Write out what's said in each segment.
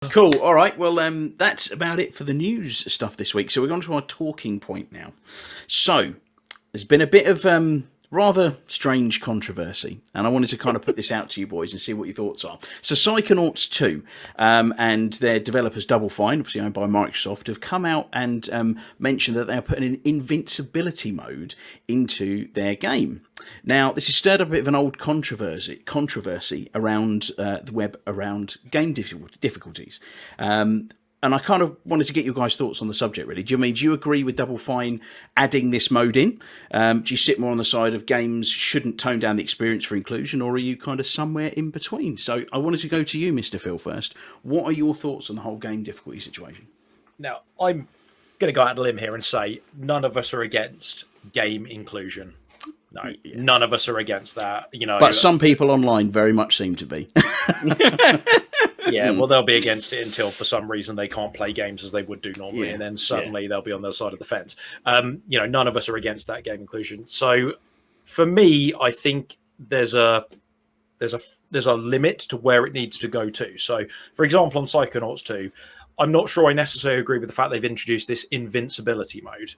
Cool. All right. Well, that's about it for the news stuff this week. So we're on to our talking point now. So there's been a bit of rather strange controversy, and I wanted to kind of put this out to you boys and see what your thoughts are. So Psychonauts 2 and their developers Double Fine, obviously owned by Microsoft, have come out and mentioned that they are putting an invincibility mode into their game. Now, this has stirred up a bit of an old controversy around the web around game difficulties. And I kind of wanted to get your guys' thoughts on the subject, really. Do you agree with Double Fine adding this mode in? Do you sit more on the side of games shouldn't tone down the experience for inclusion, or are you kind of somewhere in between? So I wanted to go to you, Mr. Phil, first. What are your thoughts on the whole game difficulty situation? Now, I'm going to go out on a limb here and say none of us are against game inclusion. No, none of us are against that. But some people online very much seem to be. Yeah, well, they'll be against it until for some reason they can't play games as they would do normally, and then suddenly they'll be on the side of the fence. None of us are against that game inclusion. So, for me, I think there's a limit to where it needs to go to. So, for example, on Psychonauts 2, I'm not sure I necessarily agree with the fact they've introduced this invincibility mode.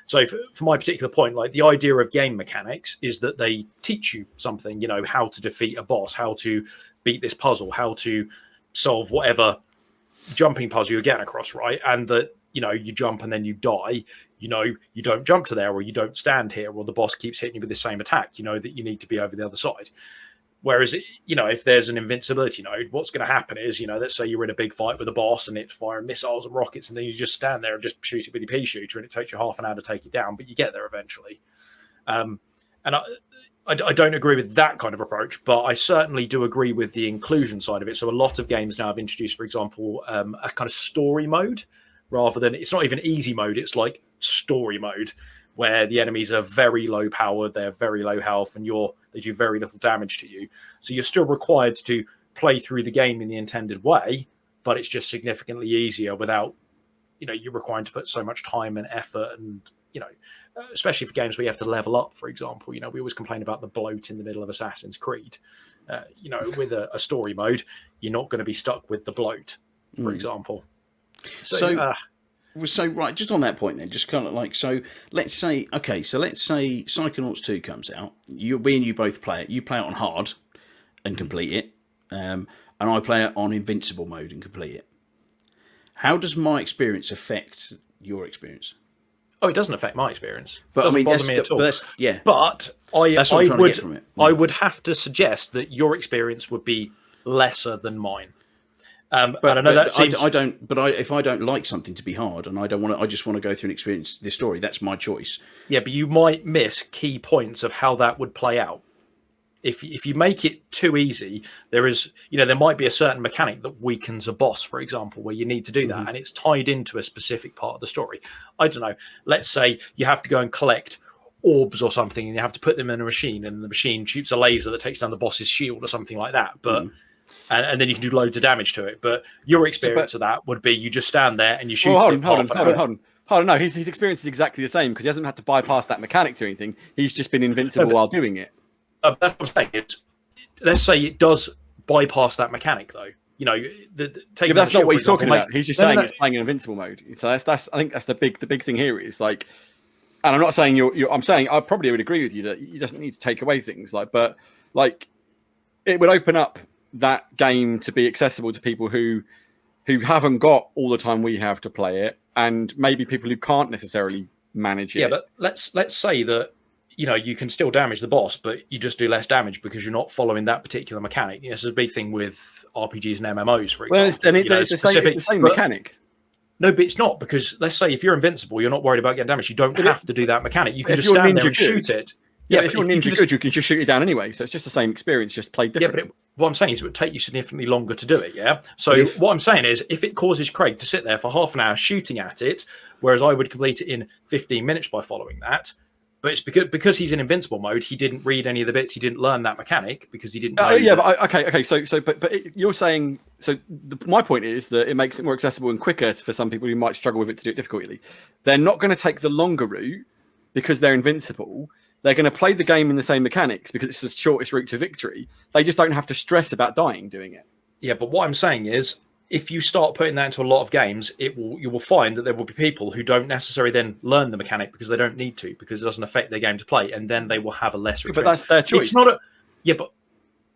So for my particular point, like the idea of game mechanics is that they teach you something, how to defeat a boss, how to beat this puzzle, how to solve whatever jumping puzzle you're getting across, right? And that, you jump and then you die, you don't jump to there, or you don't stand here, or the boss keeps hitting you with the same attack, that you need to be over the other side. Whereas, if there's an invincibility node, what's going to happen is, let's say you're in a big fight with a boss and it's firing missiles and rockets, and then you just stand there and just shoot it with your pea shooter, and it takes you half an hour to take it down, but you get there eventually. And I don't agree with that kind of approach, but I certainly do agree with the inclusion side of it. So a lot of games now have introduced, for example, a kind of story mode, rather than, it's not even easy mode, it's like story mode, where the enemies are very low powered, they're very low health, and they do very little damage to you. So you're still required to play through the game in the intended way, but it's just significantly easier without, you're required to put so much time and effort, and, especially for games where you have to level up, for example. We always complain about the bloat in the middle of Assassin's Creed. With a story mode, you're not going to be stuck with the bloat, for example. So right, just on that point then, just kind of like, so let's say Psychonauts 2 comes out, you both play it, you play it on hard and complete it, and I play it on invincible mode and complete it. How does my experience affect your experience? Oh, it doesn't affect my experience. But it doesn't bother me at all. But I would have to suggest that your experience would be lesser than mine. But I know that seems... if I don't like something to be hard, and I just want to go through and experience this story, that's my choice. Yeah, but you might miss key points of how that would play out. If you make it too easy, there might be a certain mechanic that weakens a boss, for example, where you need to do that, and it's tied into a specific part of the story. I don't know. Let's say you have to go and collect orbs or something, and you have to put them in a machine, and the machine shoots a laser that takes down the boss's shield or something like that. But and then you can do loads of damage to it. But your experience of that would be you just stand there and you shoot. Hold on. No, his experience is exactly the same, because he hasn't had to bypass that mechanic to anything. He's just been invincible while doing it. That's what I'm saying. Let's say it does bypass that mechanic, though. But that's not what he's talking about. He's just saying it's playing in invincible mode. So that's I think that's the big thing here is like, and I'm not saying I'm saying I probably would agree with you that he doesn't need to take away things but it would open up that game to be accessible to people who haven't got all the time we have to play it, and maybe people who can't necessarily manage it. Yeah, but let's say that you can still damage the boss, but you just do less damage because you're not following that particular mechanic. This is a big thing with RPGs and MMOs, for example. Well, it's the same mechanic. No, but it's not, because let's say if you're invincible, you're not worried about getting damaged. You don't have to do that mechanic. You can just stand there and shoot it. Yeah, if you're ninja good, you can just shoot it down anyway. So it's just the same experience, just played differently. Yeah, but what I'm saying is it would take you significantly longer to do it, yeah? So what I'm saying is, if it causes Craig to sit there for half an hour shooting at it, whereas I would complete it in 15 minutes by following that, but it's because he's in invincible mode, he didn't read any of the bits, he didn't learn that mechanic, because he didn't know okay. But you're saying... So my point is that it makes it more accessible and quicker for some people who might struggle with it to do it difficultly. They're not going to take the longer route because they're invincible. They're going to play the game in the same mechanics because it's the shortest route to victory. They just don't have to stress about dying doing it. Yeah, but what I'm saying is, if you start putting that into a lot of games, you will find that there will be people who don't necessarily then learn the mechanic because they don't need to, because it doesn't affect their game to play, and then they will have a lesser experience. But that's their choice. It's not but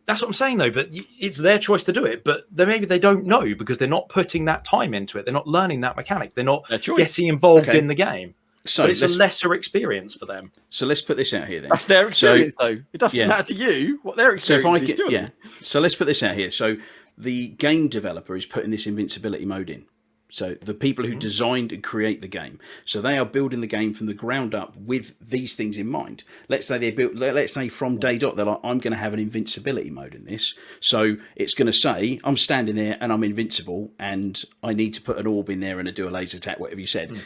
that's what I'm saying though. But it's their choice to do it. But maybe they don't know because they're not putting that time into it. They're not learning that mechanic. They're not getting involved in the game. So but it's a lesser experience for them. So let's put this out here then. That's their experience though. It doesn't matter to you what their experience is. So let's put this out here. So the game developer is putting this invincibility mode in. So the people who designed and create the game, so they are building the game from the ground up with these things in mind. Let's say from day dot, they're like, I'm going to have an invincibility mode in this. So it's going to say, I'm standing there and I'm invincible and I need to put an orb in there and do a laser attack, whatever you said.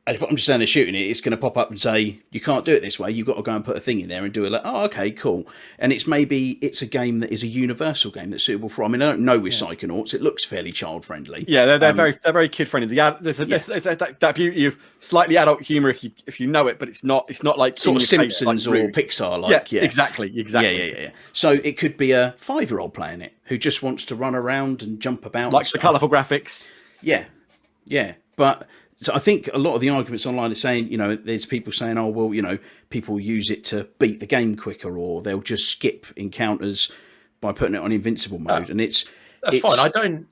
And if I'm just standing there shooting it, it's going to pop up and say, you can't do it this way. You've got to go and put a thing in there and do it. Like, oh, okay, cool. And it's a game that is a universal game that's suitable for. I mean, I don't know with Psychonauts. It looks fairly child friendly. Yeah, they're very kid friendly. There's that beauty of slightly adult humor if you know it, but it's not like sort of Simpsons or Pixar like. Yeah, exactly. Yeah. So it could be a 5-year-old playing it who just wants to run around and jump about. Likes the colourful graphics. Yeah. But so I think a lot of the arguments online are saying, there's people saying, oh, well, people use it to beat the game quicker, or they'll just skip encounters by putting it on invincible mode. And that's fine. I don't,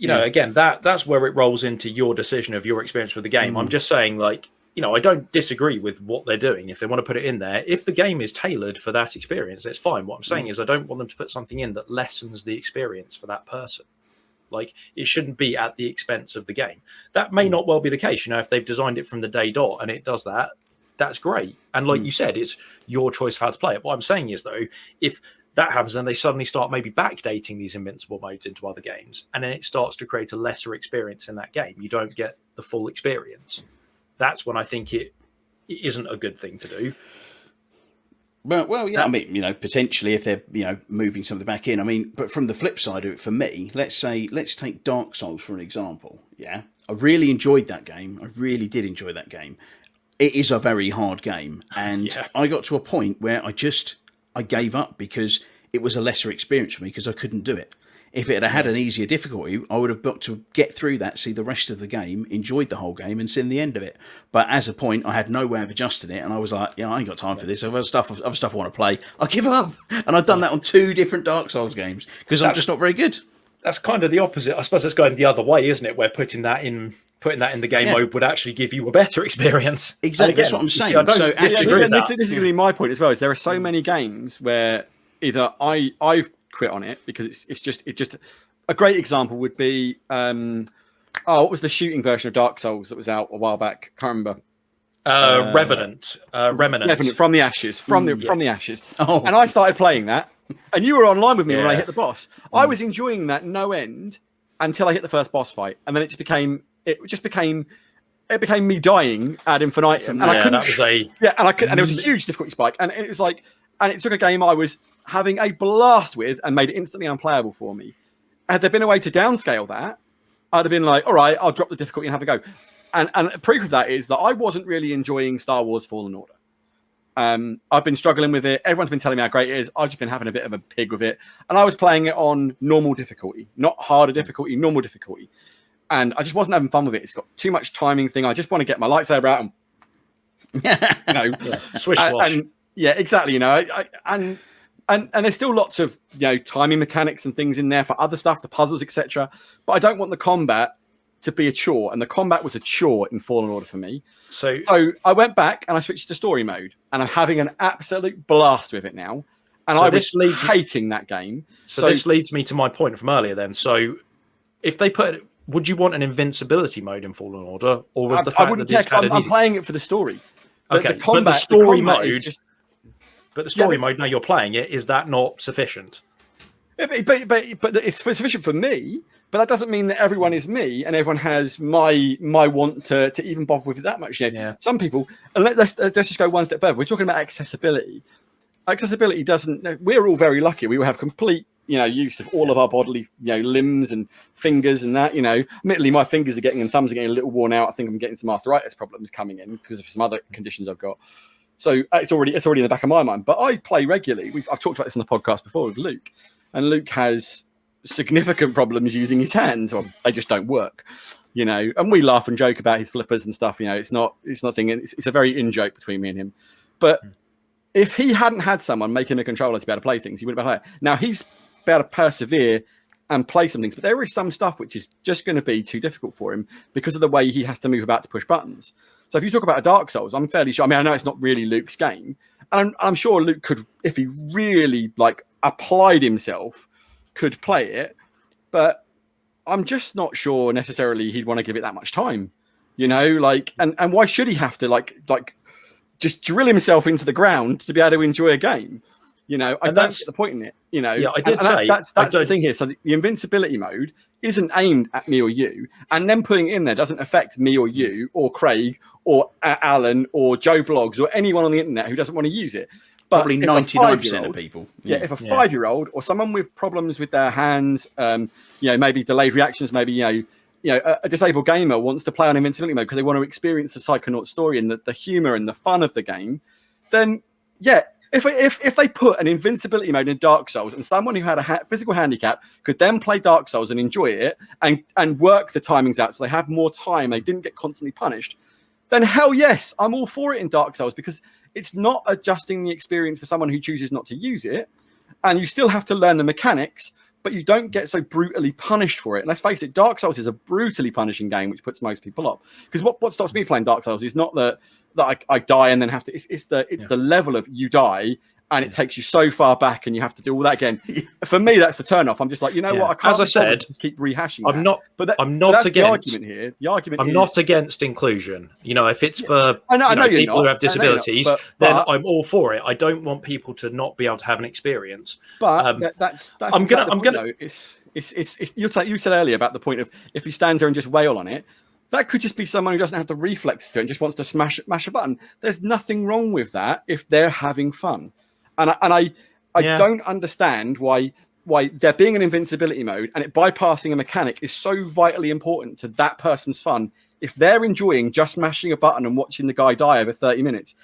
again, that's where it rolls into your decision of your experience with the game. I'm just saying, I don't disagree with what they're doing. If they want to put it in there, if the game is tailored for that experience, it's fine. What I'm saying is I don't want them to put something in that lessens the experience for that person. Like, it shouldn't be at the expense of the game. That may not well be the case. If they've designed it from the day dot and it does that, that's great. And like you said, it's your choice of how to play it. What I'm saying is, though, if that happens and they suddenly start maybe backdating these invincible modes into other games, and then it starts to create a lesser experience in that game, you don't get the full experience. That's when I think it isn't a good thing to do. Well, yeah. I mean, potentially if they're moving something back in. I mean, but from the flip side of it, for me, let's take Dark Souls for an example. Yeah, I really enjoyed that game. I really did enjoy that game. It is a very hard game, and I got to a point where I gave up because it was a lesser experience for me because I couldn't do it. If it had an easier difficulty, I would have got to get through that, see the rest of the game, enjoyed the whole game, and seen the end of it. But as a point, I had no way of adjusting it, and I was like, I ain't got time for this. Other stuff I want to play. I give up, and I've done that on 2 different Dark Souls games because I'm just not very good. That's kind of the opposite. I suppose it's going the other way, isn't it? Where putting that in the game mode would actually give you a better experience. Exactly, that's what I'm saying. I don't disagree with that. This is going to be my point as well. Is there are so many games where either I've quit on it because it's just a great example would be what was the shooting version of Dark Souls that was out a while back? Can't remember. Remnant from the ashes from the ashes. And I started playing that, and you were online with me when I hit the boss. I was enjoying that no end until I hit the first boss fight, and then it became me dying ad infinitum. And I couldn't. And it was a huge difficulty spike, and it was like, and it took a game I was having a blast with and made it instantly unplayable for me. Had there been a way to downscale that, I'd have been like, all right, I'll drop the difficulty and have a go. And proof of that is that I wasn't really enjoying Star Wars Fallen Order. I've been struggling with it. Everyone's been telling me how great it is. I've just been having a bit of a pig with it. And I was playing it on normal difficulty, not harder difficulty, normal difficulty. And I just wasn't having fun with it. It's got too much timing thing. I just want to get my lightsaber out and, swish wash. And yeah, exactly. And there's still lots of timing mechanics and things in there for other stuff, the puzzles, etc. But I don't want the combat to be a chore, and the combat was a chore in Fallen Order for me. So I went back and I switched to story mode, and I'm having an absolute blast with it now. And I was hating that game. So this leads me to my point from earlier. Then, so if they would you want an invincibility mode in Fallen Order, or was the fact I wouldn't care? I'm playing it for the story. Okay, but the story mode. But the story mode, now you're playing it, is that not sufficient? But it's sufficient for me. But that doesn't mean that everyone is me and everyone has my want to even bother with it that much. Some people, and let's just go one step further. We're talking about accessibility. Accessibility doesn't. We're all very lucky. We will have complete use of all of our bodily limbs and fingers and that. Admittedly, my fingers are getting and thumbs are getting a little worn out. I think I'm getting some arthritis problems coming in because of some other conditions I've got. So it's already in the back of my mind. But I play regularly. I've talked about this on the podcast before with Luke, and Luke has significant problems using his hands, or they just don't work. And we laugh and joke about his flippers and stuff. It's not thing. It's a very in-joke between me and him. But if he hadn't had someone making a controller to be able to play things, he wouldn't be able to play it. Now he's be able to persevere and play some things, but there is some stuff which is just going to be too difficult for him because of the way he has to move about to push buttons. So if you talk about a Dark Souls, I'm fairly sure. I mean, I know it's not really Luke's game, and I'm sure Luke could, if he really applied himself, could play it. But I'm just not sure necessarily he'd want to give it that much time. And why should he have to just drill himself into the ground to be able to enjoy a game? I don't get the point in it. Yeah, I did say that's the thing here. So the invincibility mode isn't aimed at me or you, and then putting it in there doesn't affect me or you or Craig or Alan or Joe Blogs or anyone on the internet who doesn't want to use it. But probably 99% of people. Yeah, if a 5-year-old or someone with problems with their hands, maybe delayed reactions, maybe a disabled gamer wants to play on invincibility mode because they want to experience the Psychonauts story and the humor and the fun of the game, then if they put an invincibility mode in Dark Souls and someone who had a physical handicap could then play Dark Souls and enjoy it and work the timings out so they had more time, they didn't get constantly punished, then hell yes, I'm all for it in Dark Souls, because it's not adjusting the experience for someone who chooses not to use it, and you still have to learn the mechanics, but you don't get so brutally punished for it. And let's face it, Dark Souls is a brutally punishing game, which puts most people off. Because what stops me playing Dark Souls is not that I die and then have to. It's the level of you die and it takes you so far back and you have to do all that again. For me, that's the turn off. I'm just like, what? I can't. As I said, just keep rehashing. I'm not against the argument here. The argument. I'm not against inclusion. If it's for I know people who have disabilities, but I'm all for it. I don't want people to not be able to have an experience. But that's I'm gonna. It's you said earlier about the point of if he stands there and just wail on it. That could just be someone who doesn't have the reflexes to it and just wants to mash a button. There's nothing wrong with that if they're having fun. And I don't understand why there being an invincibility mode and it bypassing a mechanic is so vitally important to that person's fun. If they're enjoying just mashing a button and watching the guy die over 30 minutes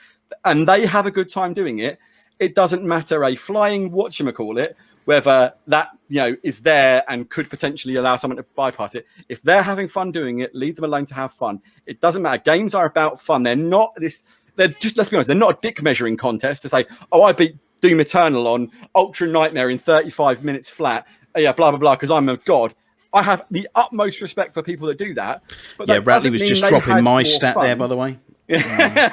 and they have a good time doing it, it doesn't matter a flying whatchamacallit, whether that is there and could potentially allow someone to bypass it. If they're having fun doing it, leave them alone to have fun. It doesn't matter. Games are about fun. They're not this. They're just, let's be honest, they're not a dick measuring contest to say, oh, I beat Doom Eternal on Ultra Nightmare in 35 minutes flat. Blah blah blah, because I'm a god. I have the utmost respect for people that do that. But that Bradley was just dropping my stat there, by the way. Yeah,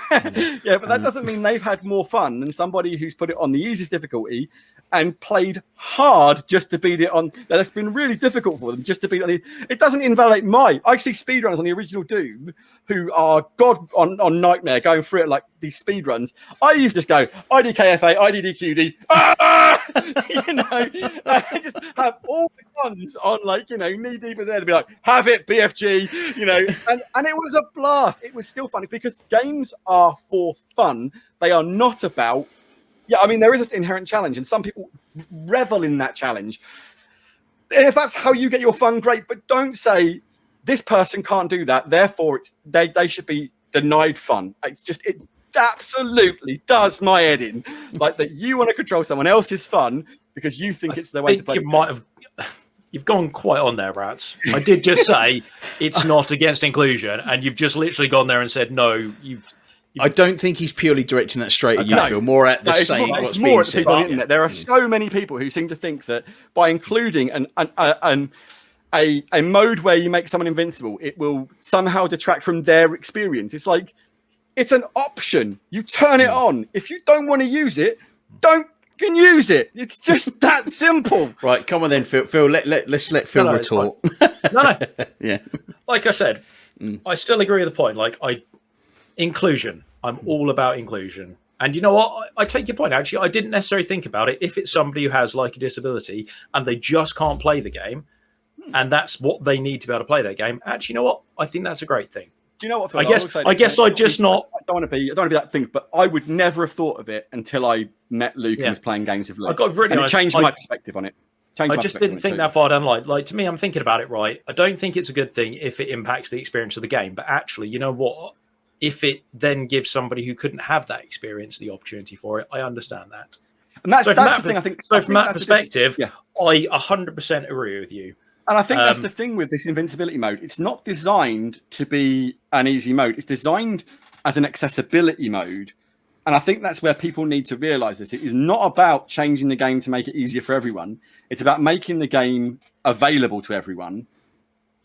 but that doesn't mean they've had more fun than somebody who's put it on the easiest difficulty and played hard just to beat it on. That's been really difficult for them just to beat it. It doesn't invalidate I see speedrunners on the original Doom who are god on Nightmare going through it like these speedruns. I used to just go IDKFA, IDDQD, I just have all the guns on knee deep in there to be like, have it, BFG, and it was a blast. It was still funny because games are for fun. They are not about. Yeah, I mean, there is an inherent challenge, and some people revel in that challenge. And if that's how you get your fun, great. But don't say this person can't do that, therefore they should be denied fun. It absolutely does my head in, like that you want to control someone else's fun because you think it's the way to play. You've gone quite on there, Rats. I did just say it's not against inclusion, and you've just literally gone there and said no. I don't think he's purely directing that straight at you, Phil. More at the saying what's being said. On the internet. There are so many people who seem to think that by including a mode where you make someone invincible, it will somehow detract from their experience. It's like it's an option. You turn it on. If you don't want to use it, don't use it. It's just that simple. Right, come on then, Phil. Let's let Phil retort. No. Yeah. Like I said, I still agree with the point. Inclusion. I'm all about inclusion. And you know what? I take your point, actually. I didn't necessarily think about it. If it's somebody who has a disability and they just can't play the game, and that's what they need to be able to play their game, actually, you know what? I think that's a great thing. Do you know what, Phil? I guess I just not. I don't want to be that thing, but I would never have thought of it until I met Luke and was playing games with Luke. I got really it changed my perspective on it. I just didn't think that far down the line. Like, to me, I'm thinking about it right. I don't think it's a good thing if it impacts the experience of the game. But actually, you know what? If it then gives somebody who couldn't have that experience the opportunity for it, I understand that. And that's the thing. I think. So from that perspective, I 100% agree with you. And I think that's the thing with this invincibility mode. It's not designed to be an easy mode. It's designed as an accessibility mode. And I think that's where people need to realize this. It is not about changing the game to make it easier for everyone. It's about making the game available to everyone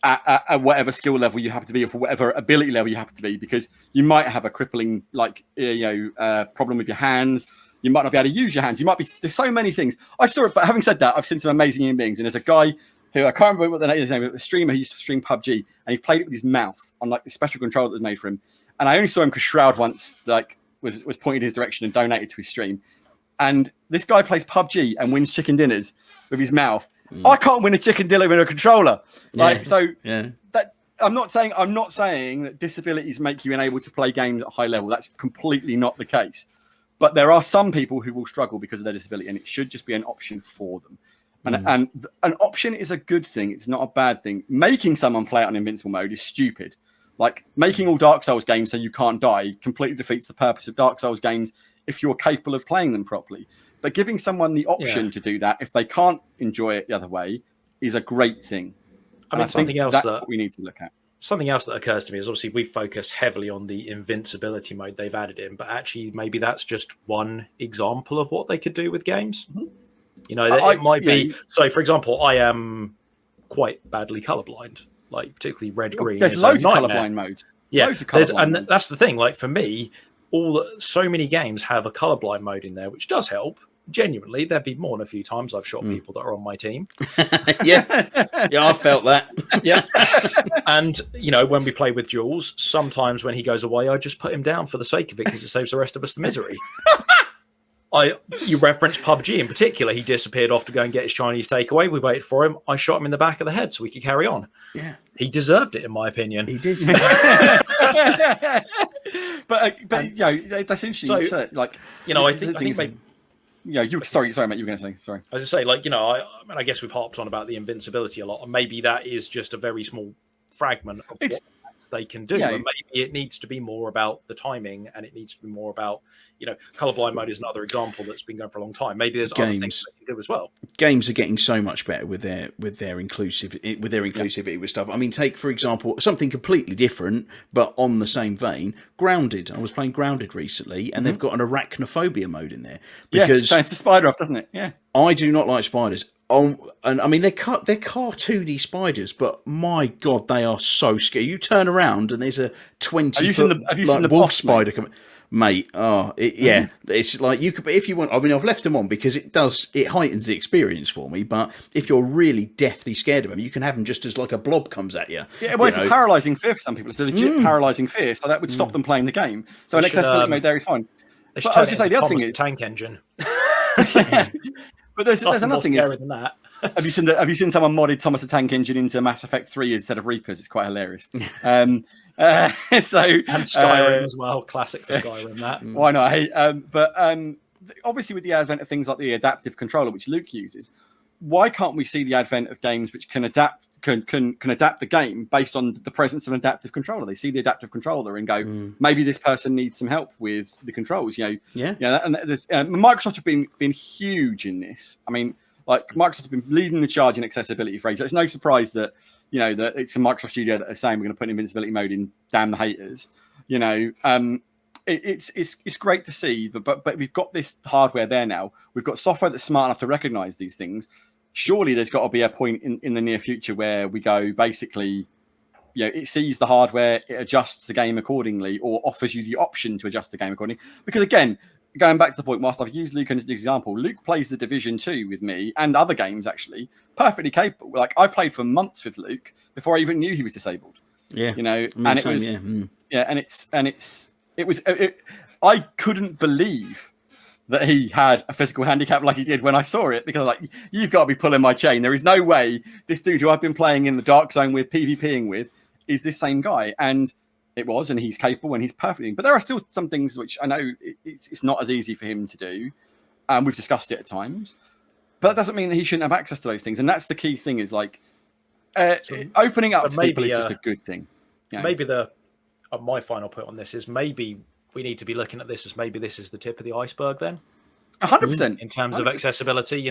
at whatever skill level you happen to be, or for whatever ability level you happen to be, because you might have a crippling, problem with your hands. You might not be able to use your hands. There's so many things. I saw it, but having said that, I've seen some amazing human beings. And there's a guy who I can't remember what the name of, a streamer who used to stream PUBG, and he played it with his mouth on like the special controller that was made for him. And I only saw him because Shroud once was pointed his direction and donated to his stream. And this guy plays PUBG and wins chicken dinners with his mouth. I can't win a chicken dinner with a controller. That I'm not saying that disabilities make you unable to play games at a high level. That's completely not the case. But there are some people who will struggle because of their disability, and it should just be an option for them. And an option is a good thing. It's not a bad thing. Making someone play it on Invincible mode is stupid. Like making all Dark Souls games so you can't die completely defeats the purpose of Dark Souls games if you're capable of playing them properly. But giving someone the option to do that if they can't enjoy it the other way is a great thing. I mean, something else that's what we need to look at. Something else that occurs to me is obviously we focus heavily on the invincibility mode they've added in, but actually maybe that's just one example of what they could do with games. Mm-hmm. You know, it might be. So, for example, I am quite badly colorblind, like particularly red, green. There's loads of colorblind modes. Yeah, loads of colorblind modes. That's the thing. Like for me, so many games have a colorblind mode in there, which does help. Genuinely, there'd be more than a few times I've shot people that are on my team. Yes, yeah, I felt that. Yeah, and you know, when we play with Jules, sometimes when he goes away, I just put him down for the sake of it because it saves the rest of us the misery. You referenced PUBG in particular. He disappeared off to go and get his Chinese takeaway. We waited for him. I shot him in the back of the head so we could carry on. Yeah, he deserved it, in my opinion. He did. but you know, that's interesting. So, like, you know, I think maybe. Yeah, sorry, mate. You were going to say sorry. I was just say, like, you know, I guess we've harped on about the invincibility a lot, and maybe that is just a very small fragment of what they can do. Yeah, and maybe it needs to be more about the timing, and it needs to be more about, you know, colorblind mode is another example that's been going for a long time. Maybe there's other things they can do as well. Games are getting so much better with their inclusivity with stuff. I mean, take for example something completely different, but on the same vein, Grounded. I was playing Grounded recently, and they've got an arachnophobia mode in there because it's a spider off, doesn't it? Yeah, I do not like spiders. And I mean, they're cartoony spiders, but my God, they are so scary. You turn around and there's a 20-foot wolf spider coming. Mate, it's like you could. If you want, I mean, I've left them on because it heightens the experience for me. But if you're really deathly scared of them, you can have them just as like a blob comes at you. Yeah, well, it's a paralysing fear for some people. It's a legit paralysing fear, so that would stop them playing the game. So an accessibility mode there is fine. But I was going to say the other thing is tank engine. But there's another thing is than that. Have you seen someone modded Thomas the Tank Engine into Mass Effect 3 instead of Reapers? It's quite hilarious. And Skyrim as well, classic for Skyrim. That why not? Hey, but obviously with the advent of things like the adaptive controller, which Luke uses, why can't we see the advent of games which can adapt the game based on the presence of an adaptive controller? They see the adaptive controller and go, maybe this person needs some help with the controls. You know, and Microsoft have been huge in this. I mean, like Microsoft have been leading the charge in accessibility for ages. So it's no surprise that that it's a Microsoft studio that are saying we're going to put an invincibility mode in. Damn the haters. It's great to see, but we've got this hardware there now. We've got software that's smart enough to recognize these things. Surely there's got to be a point in the near future where we go basically, it sees the hardware, it adjusts the game accordingly, or offers you the option to adjust the game accordingly. Because again, going back to the point, whilst I've used Luke as an example, Luke plays the Division 2 with me and other games actually perfectly capable. Like I played for months with Luke before I even knew he was disabled. Yeah, I couldn't believe that he had a physical handicap like he did when I saw it, because like, you've got to be pulling my chain. There is no way this dude who I've been playing in the Dark Zone with, PvPing with, is this same guy. And it was, and he's capable and he's perfect. But there are still some things which I know it's not as easy for him to do. We've discussed it at times. But that doesn't mean that he shouldn't have access to those things. And that's the key thing, is like opening up to people is just a good thing. Maybe my final point on this is maybe we need to be looking at this as maybe this is the tip of the iceberg then. 100%. In terms of accessibility,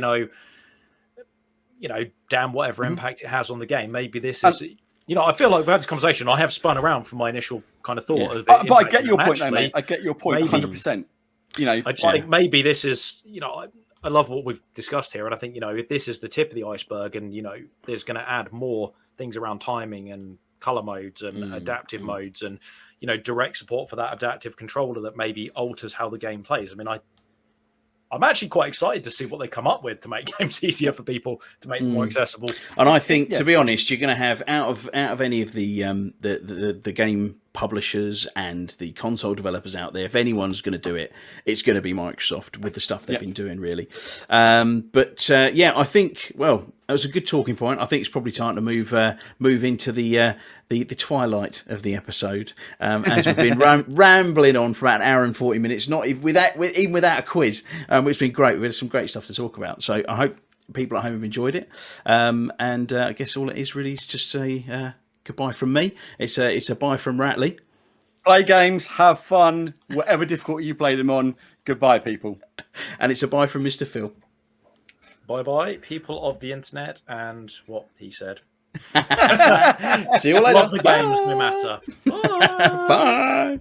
damn whatever impact it has on the game. Maybe this is, I feel like we've had this conversation. I have spun around from my initial kind of thought of it. But I get your point, though, mate. I get your point, maybe, 100%. I just think maybe this is, I love what we've discussed here, and I think if this is the tip of the iceberg, and there's going to add more things around timing and color modes and adaptive modes, and direct support for that adaptive controller that maybe alters how the game plays. I mean, I'm actually quite excited to see what they come up with to make games easier for people, to make them more accessible. And I think, to be honest, you're going to have out of any of the game publishers and the console developers out there, if anyone's going to do it, it's going to be Microsoft with the stuff they've been doing, really. I think, well, that was a good talking point. I think it's probably time to move into the twilight of the episode, as we've been rambling on for about an hour and 40 minutes, not even without a quiz. It's been great. We had some great stuff to talk about. So I hope people at home have enjoyed it. I guess all it is really is just say goodbye from me. It's a bye from Ratley. Play games, have fun, whatever difficulty you play them on. Goodbye, people. And it's a bye from Mr. Phil. Bye-bye, people of the internet, and what he said. See you later. Love the games, no matter. Bye. Bye.